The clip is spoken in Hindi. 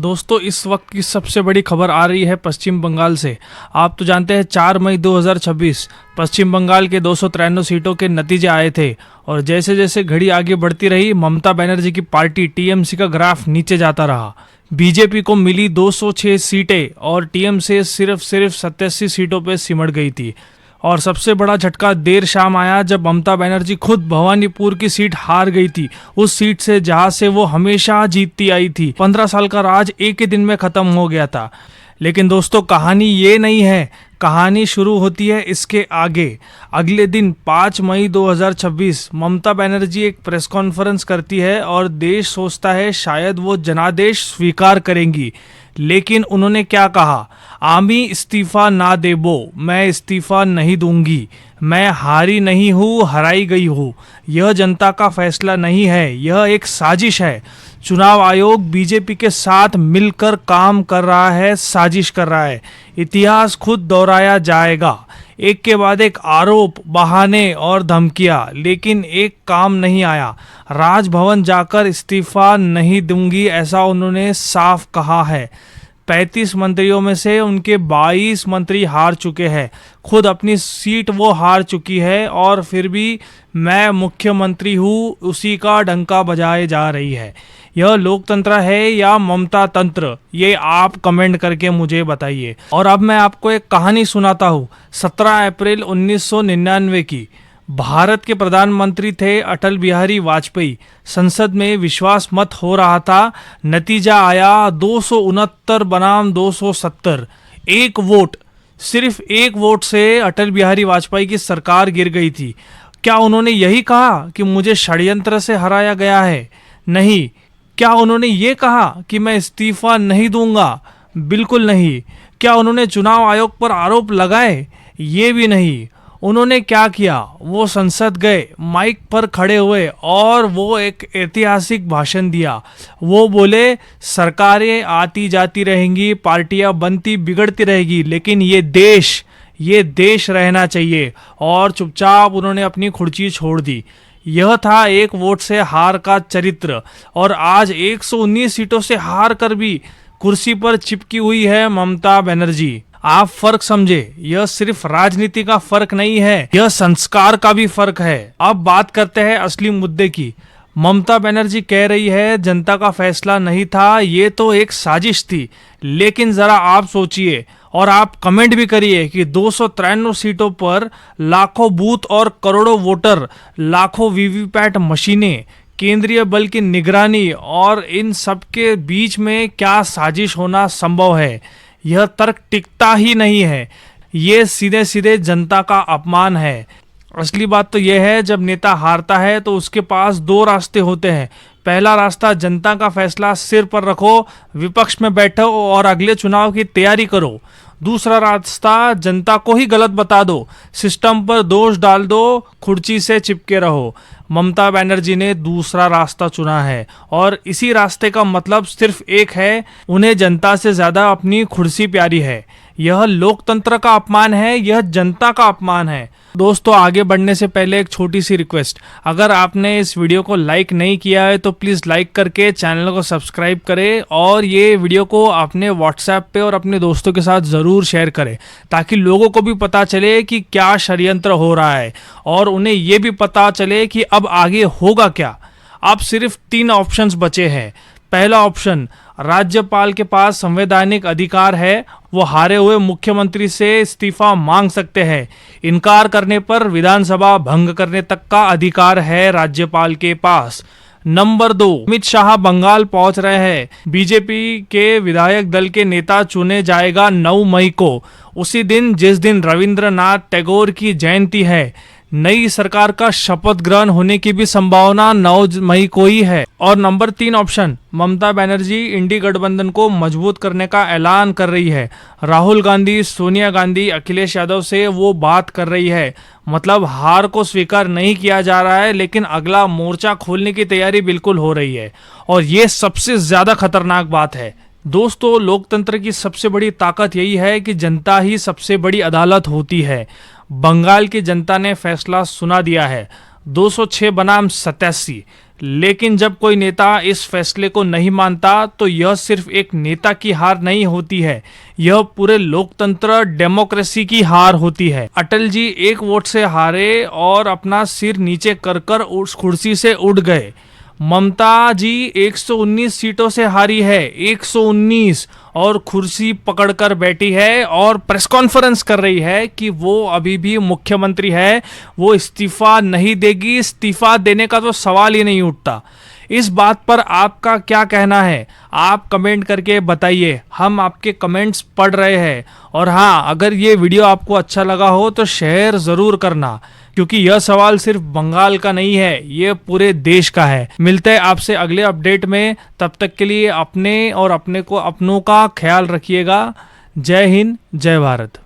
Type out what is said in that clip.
दोस्तों इस वक्त की सबसे बड़ी खबर आ रही है पश्चिम बंगाल से। आप तो जानते हैं 4 मई 2026 पश्चिम बंगाल के 293 सीटों के नतीजे आए थे और जैसे जैसे घड़ी आगे बढ़ती रही ममता बनर्जी की पार्टी टीएमसी का ग्राफ नीचे जाता रहा। बीजेपी को मिली 206 सीटें और टीएमसी सिर्फ 87 सीटों पर सिमट गई थी। और सबसे बड़ा झटका देर शाम आया जब ममता बनर्जी खुद भवानीपुर की सीट हार गई थी, उस सीट से जहां से वो हमेशा जीतती आई थी। 15 साल का राज एक ही दिन में खत्म हो गया था। लेकिन दोस्तों कहानी ये नहीं है, कहानी शुरू होती है इसके आगे। अगले दिन 5 मई 2026 ममता बनर्जी एक प्रेस कॉन्फ्रेंस करती है और देश सोचता है शायद वो जनादेश स्वीकार करेंगी। लेकिन उन्होंने क्या कहा? आमी इस्तीफा ना देबो, मैं इस्तीफा नहीं दूंगी, मैं हारी नहीं हूँ, हराई गई हूँ। यह जनता का फैसला नहीं है, यह एक साजिश है। चुनाव आयोग बीजेपी के साथ मिलकर काम कर रहा है, साजिश कर रहा है। इतिहास खुद दोहराया जाएगा। एक के बाद एक आरोप, बहाने और धमकियां, लेकिन एक काम नहीं आया। राजभवन जाकर इस्तीफा नहीं दूंगी ऐसा उन्होंने साफ कहा है। 35 मंत्रियों में से उनके 22 मंत्री हार चुके हैं। खुद अपनी सीट वो हार चुकी है और फिर भी मैं मुख्यमंत्री हूँ उसी का डंका बजाए जा रही है। यह लोकतंत्र है या ममता तंत्र, ये आप कमेंट करके मुझे बताइए। और अब मैं आपको एक कहानी सुनाता हूँ। 17 अप्रैल 1999 की। भारत के प्रधानमंत्री थे अटल बिहारी वाजपेयी। संसद में विश्वास मत हो रहा था। नतीजा आया 269 बनाम 270। एक वोट, सिर्फ एक वोट से अटल बिहारी वाजपेयी की सरकार गिर गई थी। क्या उन्होंने यही कहा कि मुझे षड्यंत्र से हराया गया है? नहीं। क्या उन्होंने ये कहा कि मैं इस्तीफा नहीं दूंगा? बिल्कुल नहीं। क्या उन्होंने चुनाव आयोग पर आरोप लगाए? ये भी नहीं। उन्होंने क्या किया? वो संसद गए, माइक पर खड़े हुए और वो एक ऐतिहासिक भाषण दिया। वो बोले सरकारें आती जाती रहेंगी, पार्टियां बनती बिगड़ती रहेगी, लेकिन ये देश रहना चाहिए। और चुपचाप उन्होंने अपनी कुर्सी छोड़ दी। यह था एक वोट से हार का चरित्र। और आज 119 सीटों से हार कर भी कुर्सी पर चिपकी हुई है ममता बनर्जी। आप फर्क समझे, यह सिर्फ राजनीति का फर्क नहीं है, यह संस्कार का भी फर्क है। अब बात करते हैं असली मुद्दे की। ममता बनर्जी कह रही है जनता का फैसला नहीं था, ये तो एक साजिश थी। लेकिन जरा आप सोचिए और आप कमेंट भी करिए कि 293 सीटों पर लाखों बूथ और करोड़ों वोटर, लाखों वीवीपैट मशीनें, केंद्रीय बल की निगरानी और इन सब के बीच में क्या साजिश होना संभव है? यह तर्क टिकता ही नहीं है। ये सीधे सीधे जनता का अपमान है। असली बात तो यह है जब नेता हारता है तो उसके पास दो रास्ते होते हैं। पहला रास्ता जनता का फैसला सिर पर रखो, विपक्ष में बैठो और अगले चुनाव की तैयारी करो। दूसरा रास्ता जनता को ही गलत बता दो, सिस्टम पर दोष डाल दो, कुर्सी से चिपके रहो। ममता बनर्जी ने दूसरा रास्ता चुना है और इसी रास्ते का मतलब सिर्फ एक है, उन्हें जनता से ज्यादा अपनी कुर्सी प्यारी है। यह लोकतंत्र का अपमान है, यह जनता का अपमान है। दोस्तों आगे बढ़ने से पहले एक छोटी सी रिक्वेस्ट, अगर आपने इस वीडियो को लाइक नहीं किया है तो प्लीज़ लाइक करके चैनल को सब्सक्राइब करें और ये वीडियो को अपने व्हाट्सएप पे और अपने दोस्तों के साथ ज़रूर शेयर करें ताकि लोगों को भी पता चले कि क्या षड्यंत्र हो रहा है और उन्हें ये भी पता चले कि अब आगे होगा क्या। अब सिर्फ 3 ऑप्शंस बचे हैं। पहला ऑप्शन, राज्यपाल के पास संवैधानिक अधिकार है, वो हारे हुए मुख्यमंत्री से इस्तीफा मांग सकते हैं। इनकार करने पर विधानसभा भंग करने तक का अधिकार है राज्यपाल के पास। नंबर 2, अमित शाह बंगाल पहुंच रहे हैं। बीजेपी के विधायक दल के नेता चुने जाएगा 9 मई को, उसी दिन जिस दिन रविंद्रनाथ टैगोर की जयंती है। नई सरकार का शपथ ग्रहण होने की भी संभावना 9 मई को ही है। और नंबर 3 ऑप्शन, ममता बनर्जी इंडी गठबंधन को मजबूत करने का ऐलान कर रही है। राहुल गांधी, सोनिया गांधी, अखिलेश यादव से वो बात कर रही है। मतलब हार को स्वीकार नहीं किया जा रहा है, लेकिन अगला मोर्चा खोलने की तैयारी बिल्कुल हो रही है। और ये सबसे ज्यादा खतरनाक बात है। दोस्तों लोकतंत्र की सबसे बड़ी ताकत यही है कि जनता ही सबसे बड़ी अदालत होती है। बंगाल की जनता ने फैसला सुना दिया है। 206 बनाम 87। लेकिन जब कोई नेता इस फैसले को नहीं मानता तो यह सिर्फ एक नेता की हार नहीं होती है, यह पूरे लोकतंत्र डेमोक्रेसी की हार होती है। अटल जी एक वोट से हारे और अपना सिर नीचे कर कर उस कुर्सी से उठ गए। ममता जी 119 सीटों से हारी है, 119, और कुर्सी पकड़कर बैठी है और प्रेस कॉन्फ्रेंस कर रही है कि वो अभी भी मुख्यमंत्री है, वो इस्तीफा नहीं देगी। इस्तीफा देने का तो सवाल ही नहीं उठता। इस बात पर आपका क्या कहना है? आप कमेंट करके बताइए, हम आपके कमेंट्स पढ़ रहे हैं। और हाँ, अगर ये वीडियो आपको अच्छा लगा हो तो शेयर ज़रूर करना, क्योंकि यह सवाल सिर्फ बंगाल का नहीं है, ये पूरे देश का है। मिलते हैं आपसे अगले अपडेट में, तब तक के लिए अपने और अपनों का ख्याल रखिएगा। जय हिंद, जय भारत।